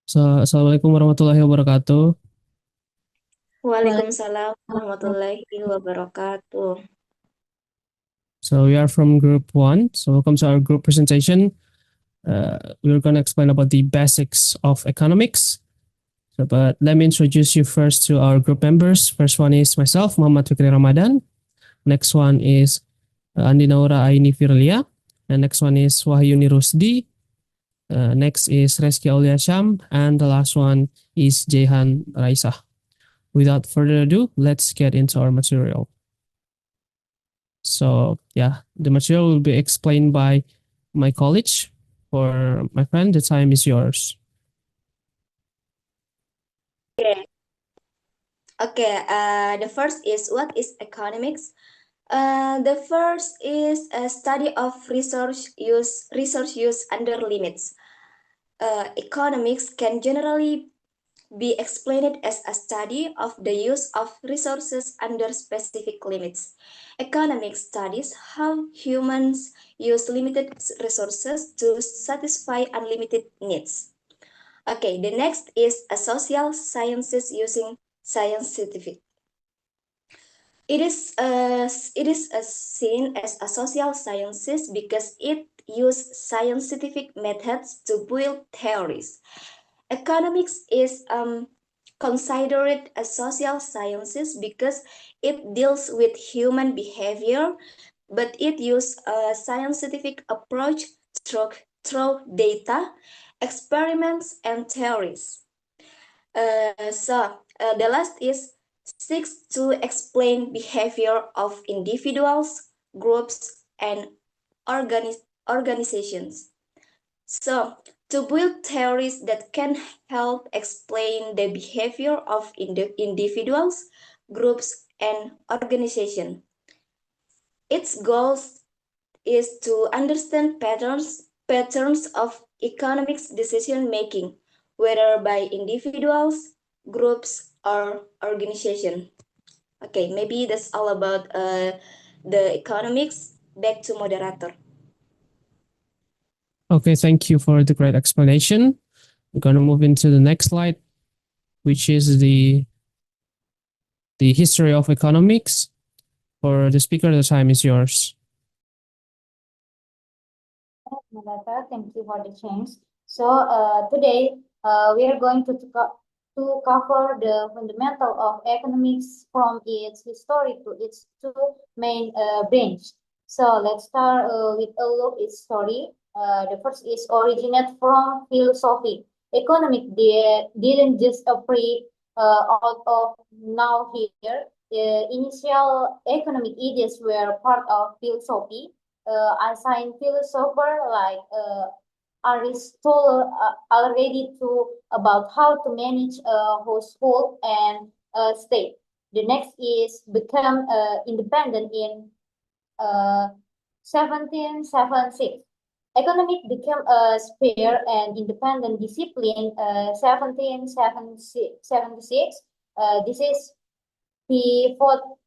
Assalamualaikum warahmatullahi wabarakatuh. Waalaikumsalam warahmatullahi wabarakatuh. So we are from Group One. So welcome to our group presentation. We're going to explain about the basics of economics. But let me introduce you first to our group members. First one is myself, Muhammad Fikri Ramadan. Next one is Andi Naura Aini Firlia. And next one is Wahyuni Rusdi. Next is Reski Aulia Sham. And the last one is Jehan Raisa. Without further ado, let's get into our material. So yeah, the material will be explained by my college. For my friend, the time is yours. Okay. The first is what is economics? The first is a study of resource use under limits. Economics can generally be explained as a study of the use of resources under specific limits. Economics studies how humans use limited resources to satisfy unlimited needs. Okay, the next is a social sciences using scientific. It is seen as a social sciences because it uses scientific methods to build theories. Economics is considered a social sciences because it deals with human behavior, but it uses a scientific approach through, through data, experiments, and theories. The last is seeks to explain behavior of individuals, groups, and organizations. So, to build theories that can help explain the behavior of individuals, groups, and organizations. Its goal is to understand patterns of economics decision making, whether by individuals, groups, or organization. Okay, maybe that's all about the economics. Back to moderator. Okay, thank you for the great explanation. We're going to move into the next slide, which is the history of economics. For the speaker, the time is yours. Melata, thank you for the change. So today we are going to cover the fundamental of economics from its history to its two main branch. So let's start with a look at its story. The first is originate from philosophy. Economic didn't just appear out of now here. The initial economic ideas were part of philosophy. Ancient philosopher like Aristotle already talked about how to manage a household and a state. The next is become independent in 1776. Economic became a spare and independent discipline 1776. This is the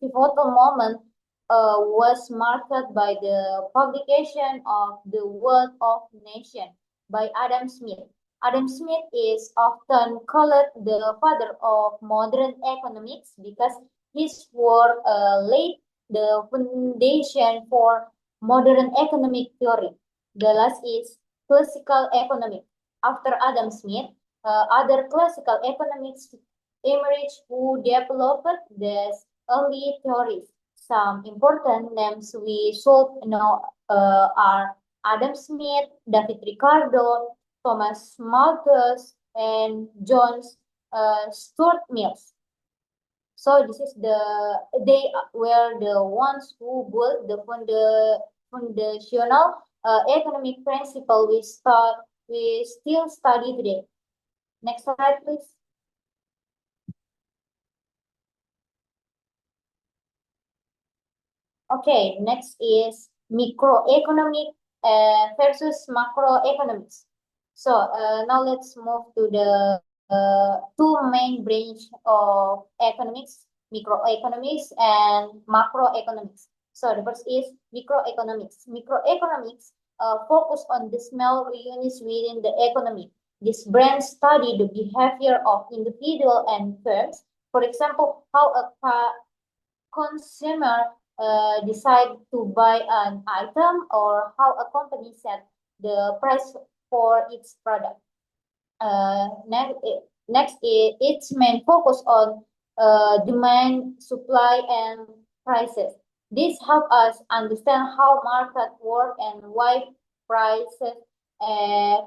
pivotal moment was marked by the publication of The Wealth of Nations by Adam Smith. Adam Smith is often called the father of modern economics because his work laid the foundation for modern economic theory. The last is classical economics. After Adam Smith, other classical economics emerged who developed these early theories. Some important names we should know are Adam Smith, David Ricardo, Thomas Malthus, and John Stuart Mills. So this is they were the ones who built the foundational economic principle we still study today. Next slide, please. Okay, next is microeconomic versus macroeconomics. So now let's move to the two main branch of economics, microeconomics and macroeconomics. So the first is microeconomics. Microeconomics focus on the small units within the economy. This brand study the behavior of individual and firms. For example, how a consumer decide to buy an item, or how a company set the price for its product. Next, its main focus on demand, supply, and prices. This helps us understand how market work and why prices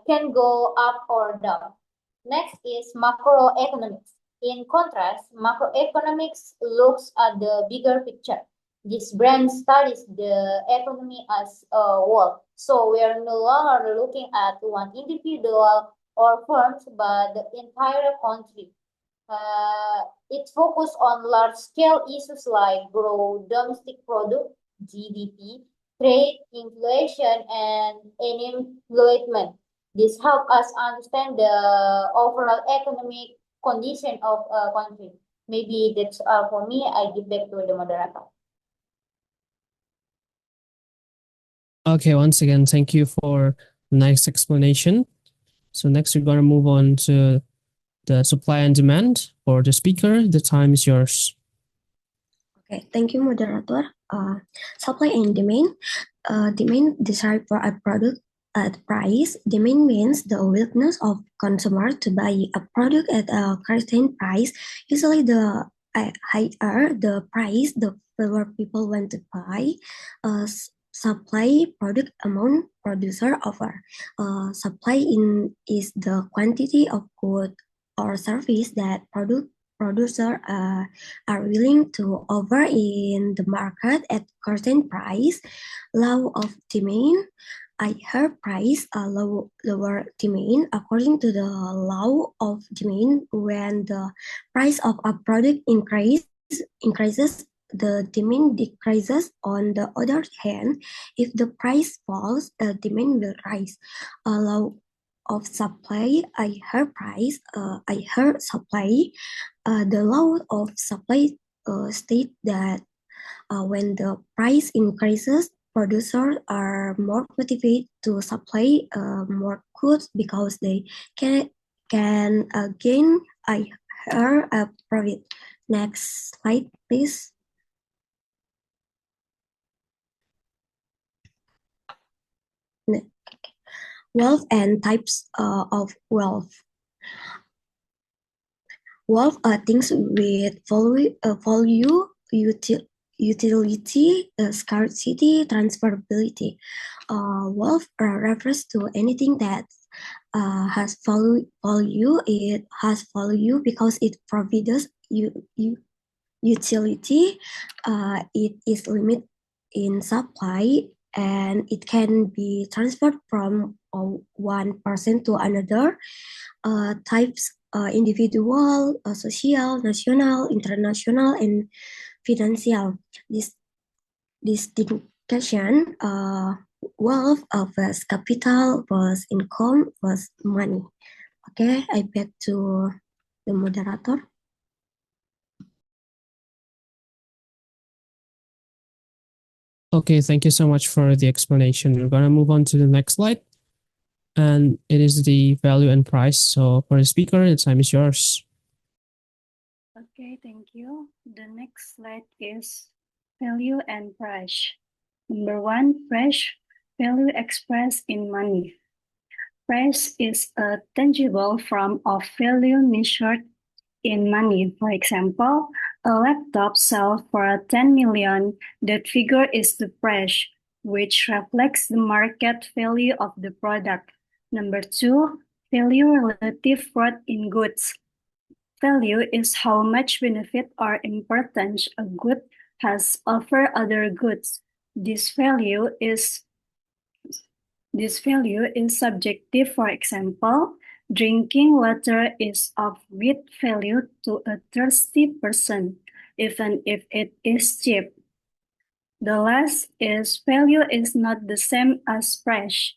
can go up or down. Next is macroeconomics. In contrast, macroeconomics looks at the bigger picture. This brand studies the economy as a whole. So we are no longer looking at one individual or firms, but the entire country. It focuses on large-scale issues like gross domestic product, GDP, trade, inflation, and unemployment. This helps us understand the overall economic condition of a country. Maybe that's all for me. I give back to the moderator. Okay, once again, thank you for the nice explanation. So next we're going to move on to the supply and demand. For the speaker, the time is yours. Okay, thank you, moderator. Supply and demand. Demand desire for a product at price. Demand means the willingness of consumer to buy a product at a certain price. Usually, the higher the price, the fewer people want to buy. Supply product amount producer offer. Supply is the quantity of good or service that producers are willing to offer in the market at certain price. Law of demand. I heard price lower demand. According to the law of demand, when the price of a product increases, the demand decreases. On the other hand, if the price falls, the demand will rise. Law of supply. I heard supply. The law of supply state that when the price increases, producers are more motivated to supply more goods because they can gain a higher profit. Next slide, please. Wealth and types of wealth. Wealth are things with value, utility, scarcity, transferability. Wealth refers to anything that has value. It has value because it provides utility. It is limited in supply, and it can be transferred from one person to another. Types: individual, social, national, international, and financial. This distinction, wealth versus capital versus income versus money. Okay, I back to the moderator. Okay, thank you so much for the explanation. We're going to move on to the next slide. And it is the value and price. So for the speaker, the time is yours. Okay, thank you. The next slide is value and price. Number 1, price, value expressed in money. Price is a tangible form of value measured in money. For example, a laptop sold for 10 million. That figure is the price, which reflects the market value of the product. Number 2, value relative worth in goods. Value is how much benefit or importance a good has over other goods. This value is subjective. For example, drinking water is of great value to a thirsty person, even if it is cheap. The last is value is not the same as price.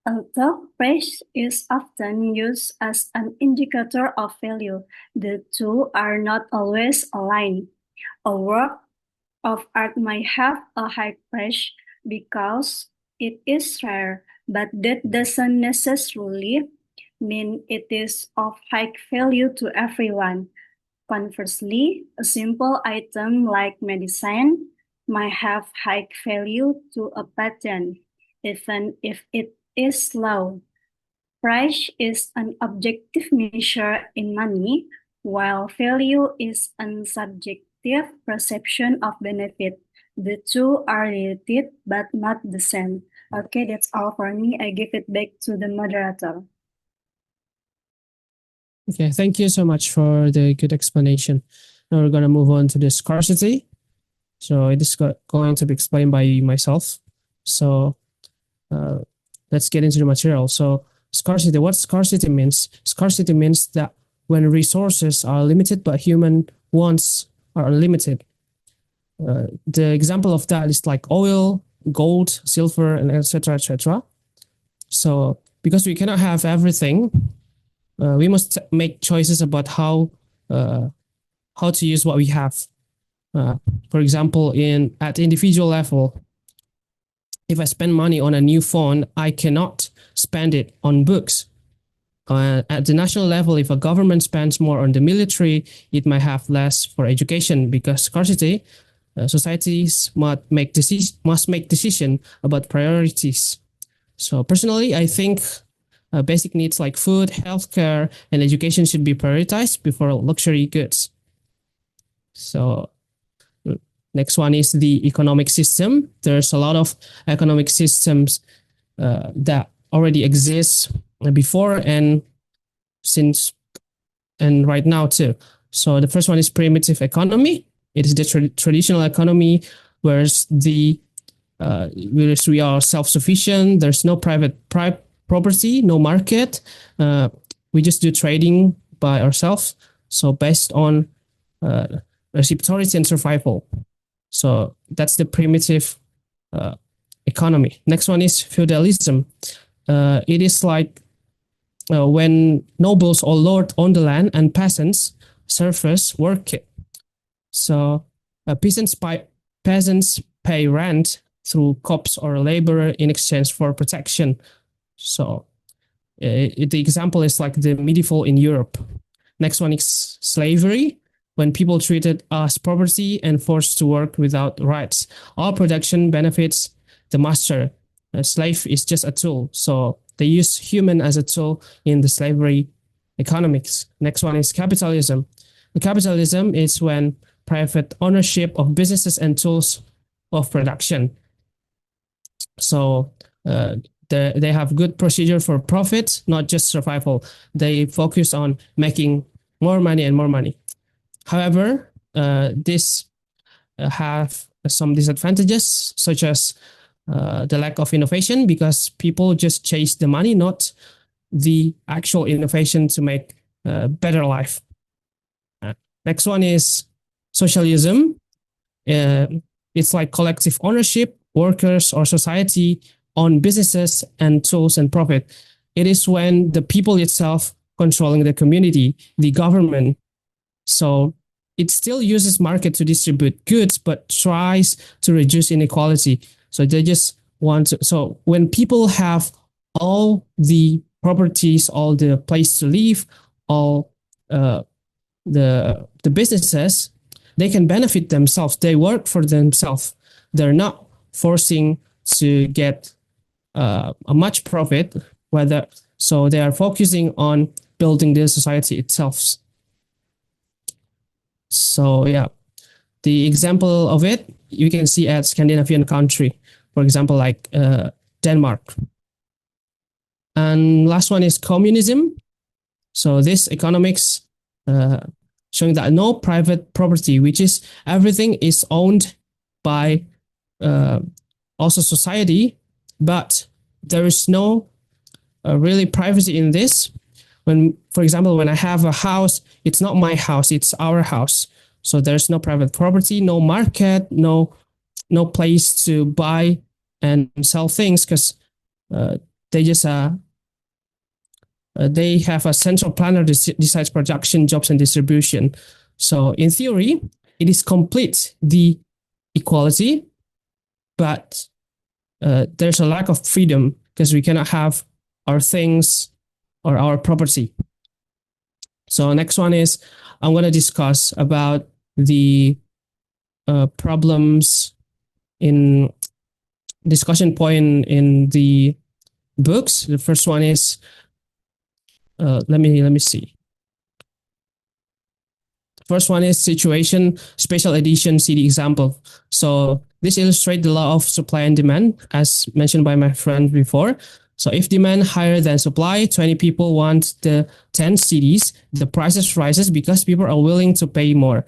Although price is often used as an indicator of value, the two are not always aligned. A work of art might have a high price because it is rare, but that doesn't necessarily means it is of high value to everyone. Conversely, a simple item like medicine might have high value to a patient, even if it is low. Price is an objective measure in money, while value is a subjective perception of benefit. The two are related but not the same. Okay, that's all for me. I give it back to the moderator. Okay, thank you so much for the good explanation. Now we're going to move on to the scarcity. So it is going to be explained by myself. So let's get into the material. So scarcity, what scarcity means? Scarcity means that when resources are limited but human wants are unlimited. The example of that is like oil, gold, silver, and etc. etc. So because we cannot have everything, we must make choices about how to use what we have. For example, at the individual level, if I spend money on a new phone, I cannot spend it on books. At the national level, if a government spends more on the military, it might have less for education because scarcity. Societies must make decision about priorities. So personally, I think basic needs like food, healthcare, and education should be prioritized before luxury goods. So next one is the economic system. There's a lot of economic systems that already exist before and right now too. So the first one is primitive economy. It is the traditional economy where we are self-sufficient. There's no private property, no market. We just do trading by ourselves. So based on reciprocity and survival. So that's the primitive economy. Next one is feudalism. It is like when nobles or lords own the land and peasants, serfs work it. So peasants pay rent through crops or labor in exchange for protection. So the example is like the medieval in Europe. Next one is slavery, when people treated as property and forced to work without rights. All production benefits the master. A slave is just a tool. So they use human as a tool in the slavery economics. Next one is capitalism. The capitalism is when private ownership of businesses and tools of production. So they have good procedure for profit, not just survival. They focus on making more money and more money. However, this have some disadvantages, such as the lack of innovation, because people just chase the money, not the actual innovation to make a better life. Next one is socialism. It's like collective ownership, workers or society own businesses and tools and profit. It is when the people itself controlling the community, the government. So it still uses market to distribute goods, but tries to reduce inequality. So they just want to, so when people have all the properties, all the place to live, all the businesses, they can benefit themselves. They work for themselves. They're not forcing to get a much profit. So they are focusing on building the society itself. So yeah, the example of it you can see at Scandinavian country, for example, like Denmark. And last one is communism. So this economics showing that no private property, which is everything is owned by also society, but there is no really privacy in this. When, for example, when I have a house, it's not my house, it's our house. So there's no private property, no market, no place to buy and sell things, because they just they have a central planner that decides production, jobs, and distribution. So in theory, it is complete the equality, but there's a lack of freedom because we cannot have our things or our property. So next one is I'm going to discuss about the problems in discussion point in the books. The first one is let me see. First one is situation special edition CD example. So this illustrates the law of supply and demand as mentioned by my friend before. So if demand higher than supply, 20 people want the 10 CDs, the prices rises because people are willing to pay more.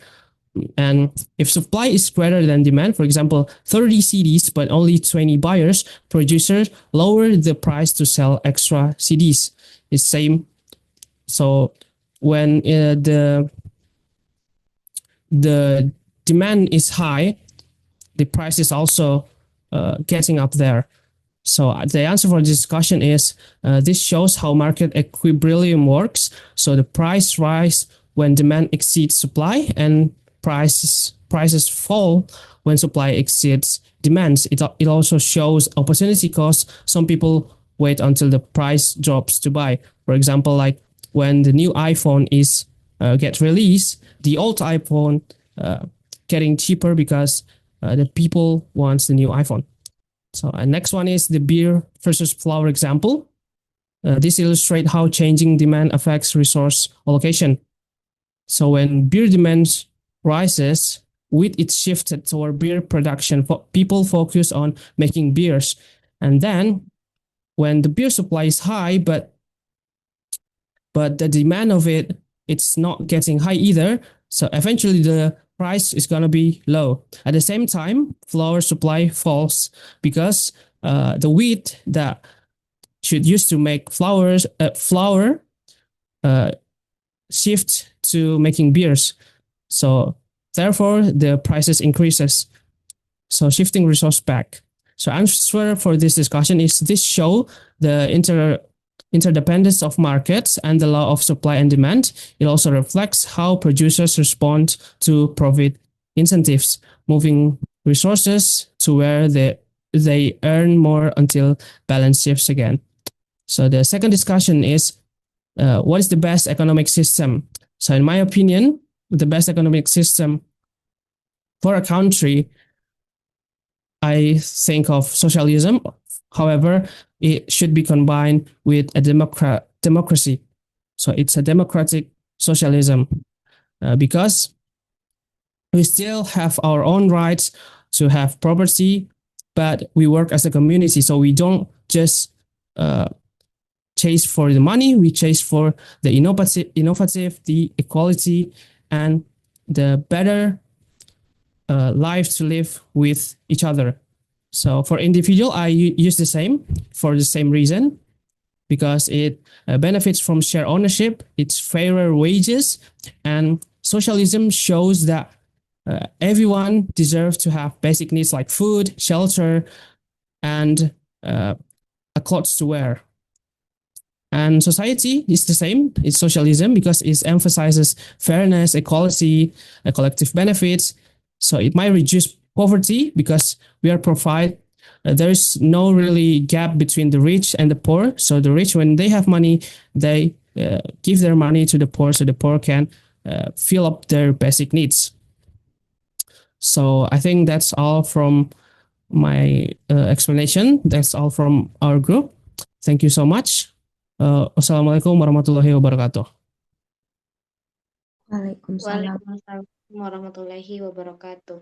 And if supply is greater than demand, for example, 30 CDs but only 20 buyers, producers lower the price to sell extra CDs. It's same. So when the demand is high, the price is also getting up there. So the answer for this discussion is this shows how market equilibrium works. So the price rise when demand exceeds supply and prices fall when supply exceeds demands. It also shows opportunity cost. Some people wait until the price drops to buy. For example, like when the new iPhone is get released, the old iPhone getting cheaper because the people wants the new iPhone. So next one is the beer versus flour example. This illustrates how changing demand affects resource allocation. So when beer demand rises, wheat is shifted toward beer production. People focus on making beers. And then when the beer supply is high, but the demand of it's not getting high either. So eventually the price is going to be low. At the same time, flour supply falls because the wheat that should use to make flour shift to making beers. So therefore, the prices increases. So shifting resource back. So answer for this discussion is this show the interdependence of markets and the law of supply and demand. It also reflects how producers respond to profit incentives, moving resources to where they earn more until balance shifts again. So the second discussion is what is the best economic system? So in my opinion, the best economic system for a country, I think of socialism. However, it should be combined with a democracy. So it's a democratic socialism because we still have our own rights to have property, but we work as a community. So we don't just chase for the money, we chase for the innovative, the equality, and the better life to live with each other. So for individual, I use the same for the same reason, because it benefits from share ownership, it's fairer wages, and socialism shows that everyone deserves to have basic needs like food, shelter, and a clothes to wear. And society is the same. It's socialism because it emphasizes fairness, equality, collective benefits. So it might reduce poverty because we are there is no really gap between the rich and the poor. So the rich, when they have money, they give their money to the poor so the poor can fill up their basic needs. So I think that's all from my explanation. That's all from our group. Thank you so much. Wassalamualaikum warahmatullahi wabarakatuh. Waalaikumsalam. Waalaikumsalam warahmatullahi wabarakatuh.